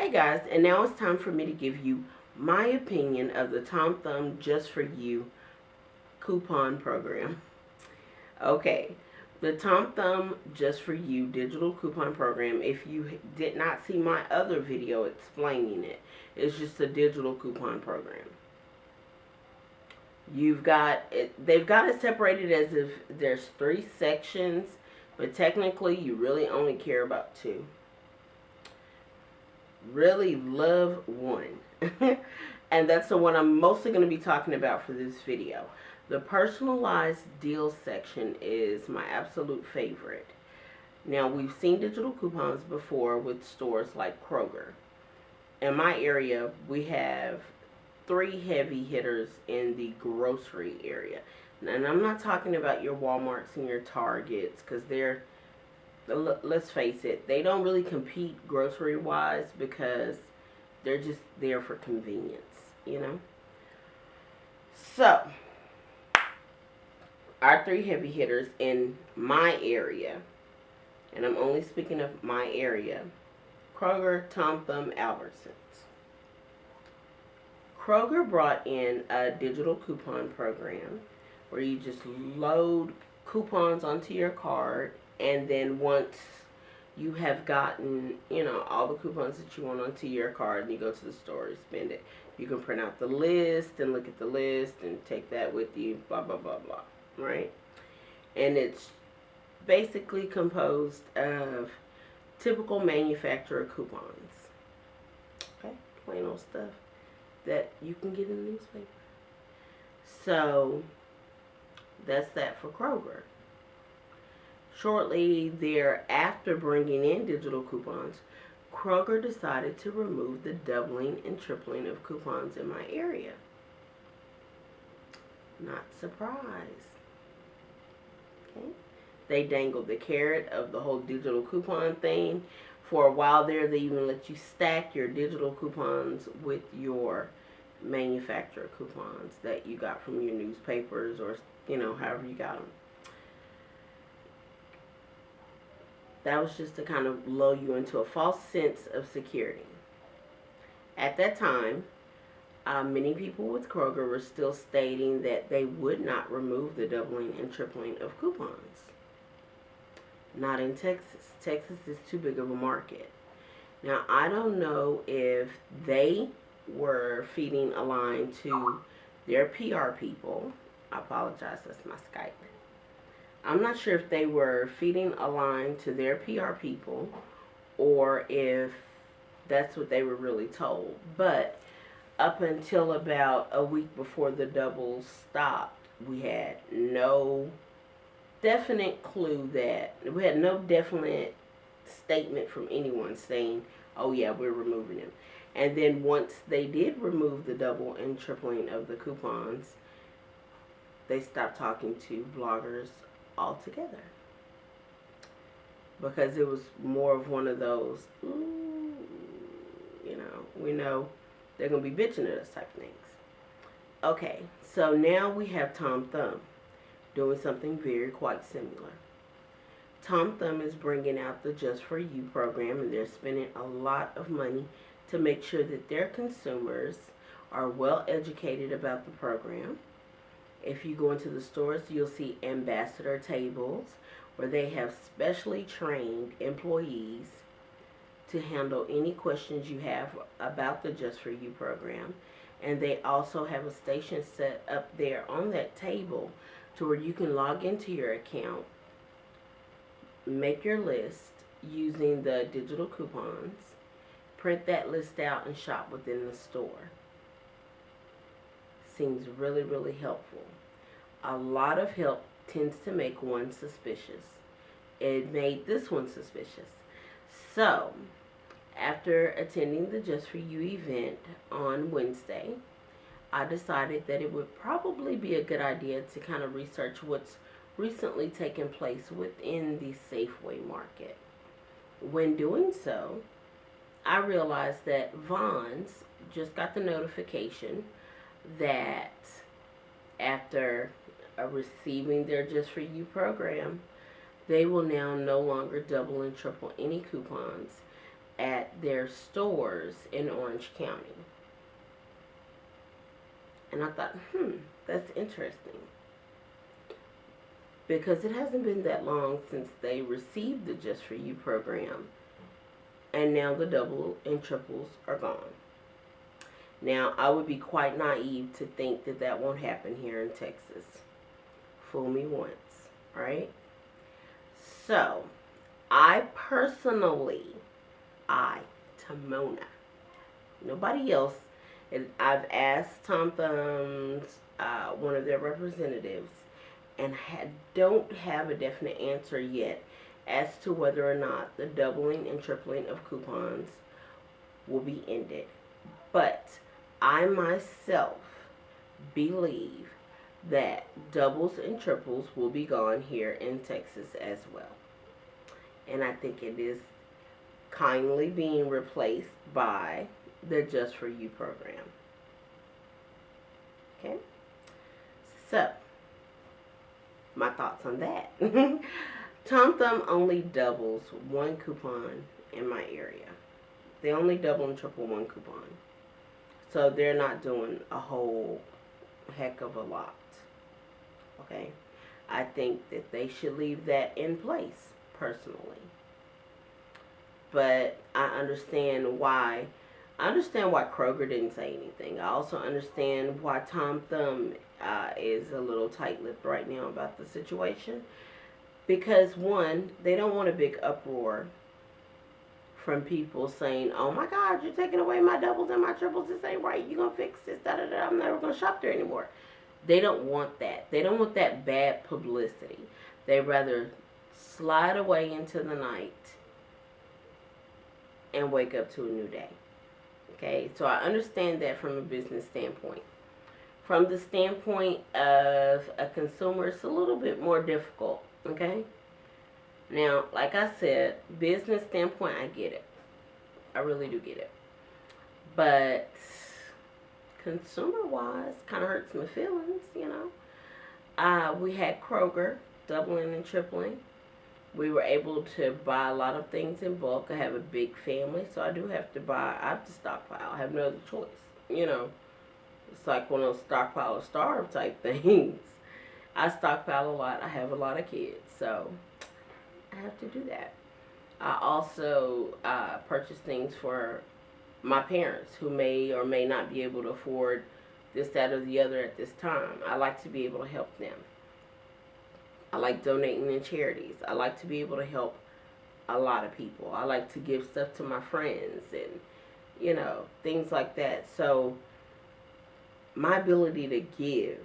Hey guys, and now it's time for me to give you my opinion of the Tom Thumb Just For You coupon program. Okay, the Tom Thumb Just For You digital coupon program, if you did not see my other video explaining it, it's just a digital coupon program. They've got it separated as if there's 3 sections, but technically you really only care about 2. Really love one. And that's the one I'm mostly going to be talking about for this video. The personalized deals section is my absolute favorite. Now, we've seen digital coupons before with stores like Kroger. In my area, we have 3 heavy hitters in the grocery area. And I'm not talking about your Walmarts and your Targets, because let's face it, they don't really compete grocery wise because they're just there for convenience. So, our 3 heavy hitters in my area, and I'm only speaking of my area: Kroger, Tom Thumb, Albertsons. Kroger brought in a digital coupon program where you just load coupons onto your card, and then once you have gotten, all the coupons that you want onto your card, and you go to the store and spend it, you can print out the list and look at the list and take that with you, blah, blah, blah, blah, right? And it's basically composed of typical manufacturer coupons. Okay, plain old stuff that you can get in the newspaper. So, that's that for Kroger. Shortly thereafter, bringing in digital coupons, Kroger decided to remove the doubling and tripling of coupons in my area. Not surprised. Okay. They dangled the carrot of the whole digital coupon thing. For a while there, they even let you stack your digital coupons with your manufacturer coupons that you got from your newspapers, or however you got them. That was just to kind of lull you into a false sense of security. At that time, many people with Kroger were still stating that they would not remove the doubling and tripling of coupons. Not in Texas. Texas is too big of a market. Now, I don't know if they were feeding a line to their PR people. I apologize, that's my Skype. I'm not sure if they were feeding a line to their PR people or if that's what they were really told. But up until about a week before the doubles stopped, we had no definite statement from anyone saying, oh yeah, we're removing them. And then once they did remove the double and tripling of the coupons, they stopped talking to bloggers altogether, because it was more of one of those, we know they're going to be bitching at us type things. Okay, so now we have Tom Thumb doing something quite similar. Tom Thumb is bringing out the Just For You program, and they're spending a lot of money to make sure that their consumers are well educated about the program. If you go into the stores, you'll see ambassador tables where they have specially trained employees to handle any questions you have about the Just For You program. And they also have a station set up there on that table to where you can log into your account, make your list using the digital coupons, print that list out, and shop within the store. Seems really, really helpful. A lot of help tends to make one suspicious. It made this one suspicious. So, after attending the Just For You event on Wednesday, I decided that it would probably be a good idea to kind of research what's recently taken place within the Safeway market. When doing so, I realized that Vons just got the notification that after receiving their Just For You program, they will now no longer double and triple any coupons at their stores in Orange County. And I thought, that's interesting. Because it hasn't been that long since they received the Just4U program. And now the double and triples are gone. Now, I would be quite naive to think that that won't happen here in Texas. Fool me once, right? So, I personally, Tamona, nobody else, and I've asked Tom Thumbs, one of their representatives, and don't have a definite answer yet as to whether or not the doubling and tripling of coupons will be ended. But I myself believe that doubles and triples will be gone here in Texas as well. And I think it is kindly being replaced by the Just4U program. Okay? So, my thoughts on that. Tom Thumb only doubles one coupon in my area. They only double and triple one coupon. So they're not doing a whole heck of a lot. Okay? I think that they should leave that in place, personally. But I understand why. I understand why Kroger didn't say anything. I also understand why Tom Thumb is a little tight-lipped right now about the situation. Because, one, they don't want a big uproar from people saying, oh my God, you're taking away my doubles and my triples. This ain't right. You're going to fix this. Da-da-da. I'm never going to shop there anymore. They don't want that. They don't want that bad publicity. They'd rather slide away into the night and wake up to a new day. Okay? So I understand that from a business standpoint. From the standpoint of a consumer, it's a little bit more difficult. Okay? Now, like I said, business standpoint, I get it. I really do get it. But consumer-wise, kind of hurts my feelings, you know. We had Kroger doubling and tripling. We were able to buy a lot of things in bulk. I have a big family, so I have to stockpile. I have no other choice, you know. It's like one of those stockpile or starve type things. I stockpile a lot. I have a lot of kids, so I have to do that. I also purchase things for my parents who may or may not be able to afford this, that, or the other at this time. I like to be able to help them. I like donating in charities. I like to be able to help a lot of people. I like to give stuff to my friends and, you know, things like that. So my ability to give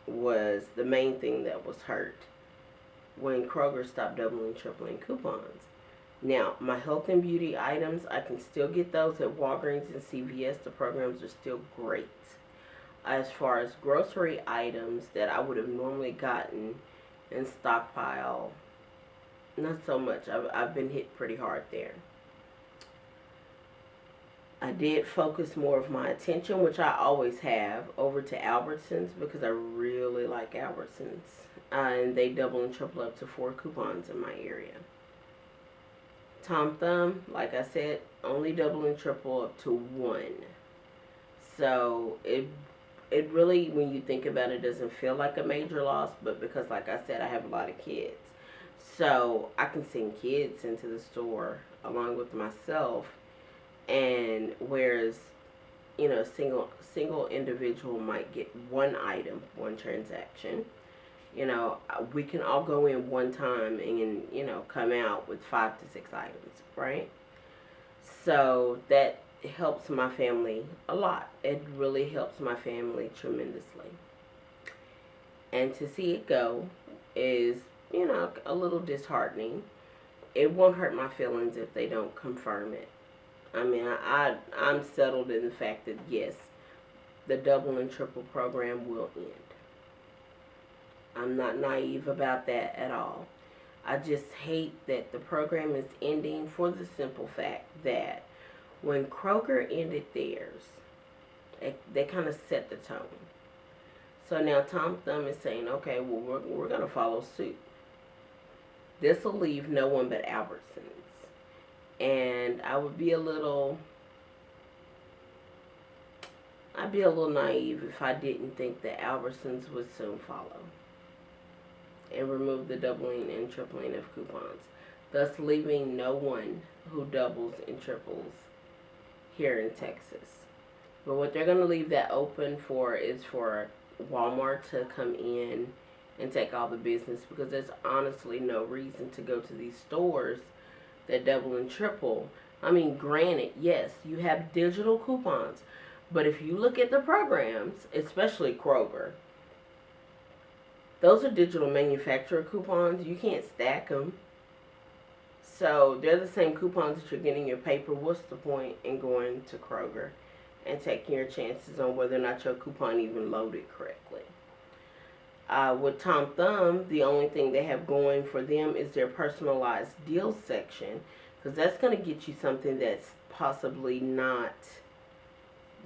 was the main thing that was hurt when Kroger stopped doubling, tripling coupons. Now, my health and beauty items, I can still get those at Walgreens and CVS. The programs are still great. As far as grocery items that I would have normally gotten in stockpile, not so much. I've been hit pretty hard there. I did focus more of my attention, which I always have, over to Albertsons because I really like Albertsons. And they double and triple up to 4 coupons in my area. Tom Thumb, like I said, only double and triple up to 1. So it really, when you think about it, doesn't feel like a major loss, but because, like I said, I have a lot of kids. So I can send kids into the store along with myself, and whereas, you know, single individual might get one item, one transaction, you know, we can all go in one time and, you know, come out with 5 to 6 items, right? So that helps my family a lot. It really helps my family tremendously. And to see it go is, you know, a little disheartening. It won't hurt my feelings if they don't confirm it. I mean, I'm settled in the fact that, yes, the double and triple program will end. I'm not naive about that at all. I just hate that the program is ending for the simple fact that when Kroger ended theirs, they kind of set the tone. So now Tom Thumb is saying, okay, well, we're going to follow suit. This will leave no one but Albertsons. And I'd be a little naive if I didn't think that Albertsons would soon follow and remove the doubling and tripling of coupons, thus leaving no one who doubles and triples here in Texas. But what they're going to leave that open for is for Walmart to come in and take all the business, because there's honestly no reason to go to these stores that double and triple. I mean, granted, yes, you have digital coupons, but if you look at the programs, especially Kroger, those are digital manufacturer coupons. You can't stack them. So they're the same coupons that you're getting in your paper. What's the point in going to Kroger and taking your chances on whether or not your coupon even loaded correctly? With Tom Thumb, the only thing they have going for them is their personalized deals section, because that's going to get you something that's possibly not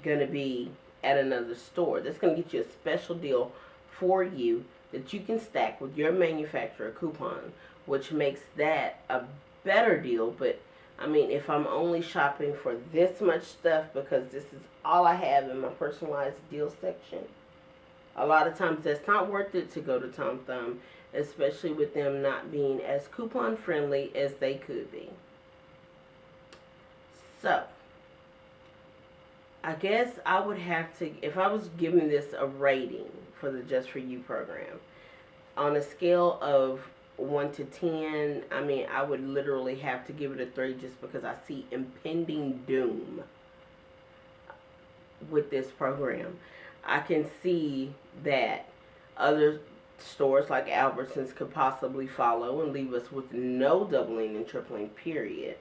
going to be at another store. That's going to get you a special deal for you that you can stack with your manufacturer coupon, which makes that a better deal. But I mean, if I'm only shopping for this much stuff because this is all I have in my personalized deal section, a lot of times that's not worth it to go to Tom Thumb, especially with them not being as coupon friendly as they could be. So I guess I would have to, if I was giving this a rating for the Just4U program, on a scale of 1 to 10, I mean, I would literally have to give it a 3, just because I see impending doom with this program. I can see that other stores like Albertsons could possibly follow and leave us with no doubling and tripling, period.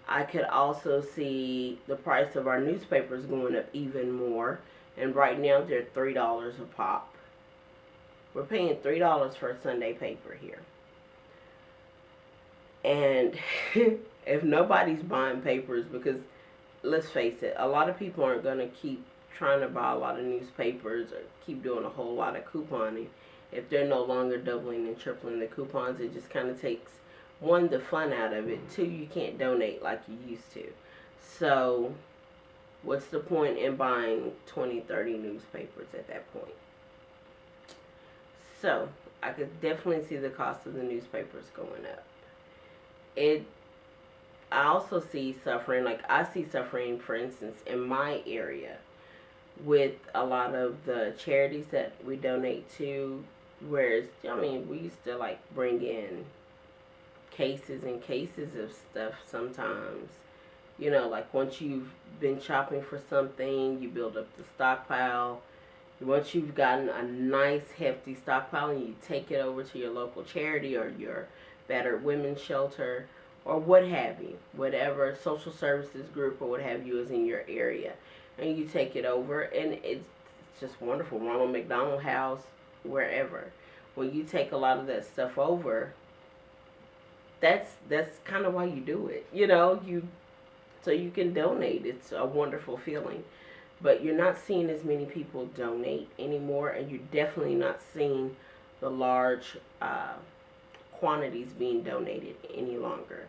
I could also see the price of our newspapers going up even more, and right now they're $3 a pop. We're paying $3 for a Sunday paper here. And if nobody's buying papers, because let's face it, a lot of people aren't going to keep trying to buy a lot of newspapers or keep doing a whole lot of couponing if they're no longer doubling and tripling the coupons. It just kind of takes, one, the fun out of it. 2, you can't donate like you used to. So what's the point in buying 20, 30 newspapers at that point? So I could definitely see the cost of the newspapers going up. I also see suffering, like I see suffering, for instance, in my area with a lot of the charities that we donate to, whereas, I mean, we used to like bring in cases and cases of stuff sometimes. You know, like once you've been shopping for something, you build up the stockpile. Once you've gotten a nice hefty stockpile, and you take it over to your local charity or your battered women's shelter or what have you, whatever social services group or what have you is in your area, and you take it over, and it's just wonderful. Ronald McDonald House, wherever. When you take a lot of that stuff over, that's kind of why you do it, you know, so you can donate. It's a wonderful feeling. But you're not seeing as many people donate anymore, and you're definitely not seeing the large quantities being donated any longer.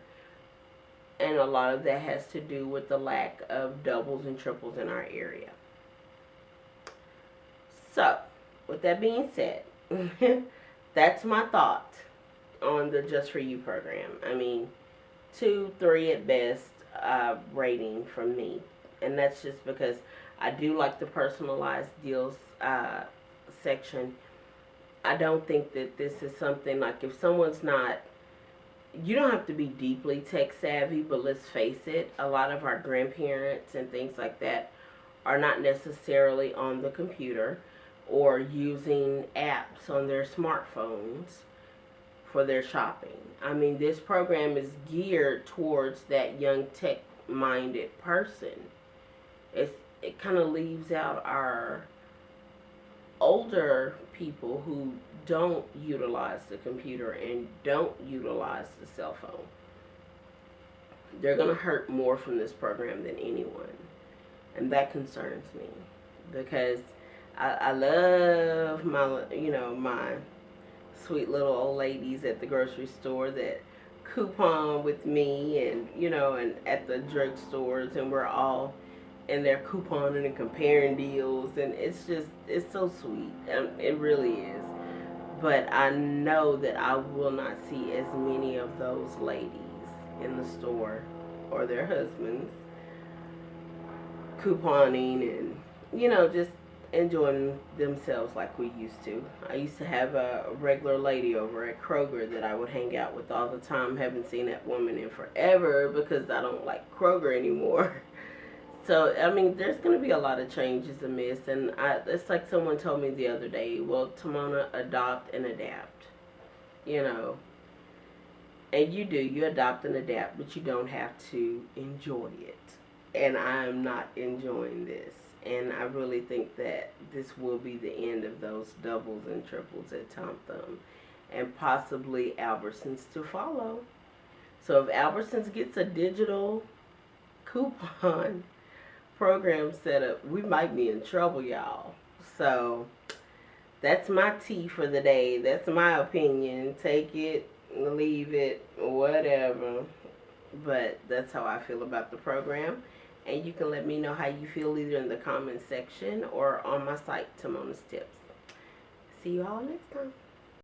And a lot of that has to do with the lack of doubles and triples in our area. So, with that being said, that's my thought on the Just4U program. I mean, 2, 3 at best rating from me. And that's just because I do like the personalized deals section. I don't think that this is something like, if someone's not, you don't have to be deeply tech savvy, but let's face it, a lot of our grandparents and things like that are not necessarily on the computer or using apps on their smartphones for their shopping. I mean, this program is geared towards that young tech-minded person. It kind of leaves out our older people who don't utilize the computer and don't utilize the cell phone. They're going to hurt more from this program than anyone. And that concerns me, because I love my sweet little old ladies at the grocery store that coupon with me, and and at the drugstores, and we're all in there couponing and comparing deals, and it's so sweet. It really is. But I know that I will not see as many of those ladies in the store or their husbands couponing and just enjoying themselves like we used to. I used to have a regular lady over at Kroger that I would hang out with all the time. Haven't seen that woman in forever because I don't like Kroger anymore. So, I mean, there's going to be a lot of changes amidst, and it's like someone told me the other day, well, Timona, adopt and adapt, you know, and you adopt and adapt, but you don't have to enjoy it, and I'm not enjoying this, and I really think that this will be the end of those doubles and triples at Tom Thumb, and possibly Albertsons to follow. So if Albertsons gets a digital coupon program set up, we might be in trouble, y'all. So that's my tea for the day. That's my opinion. Take it, leave it, whatever. But that's how I feel about the program. And you can let me know how you feel either in the comment section or on my site, Timona's Tips. See you all next time.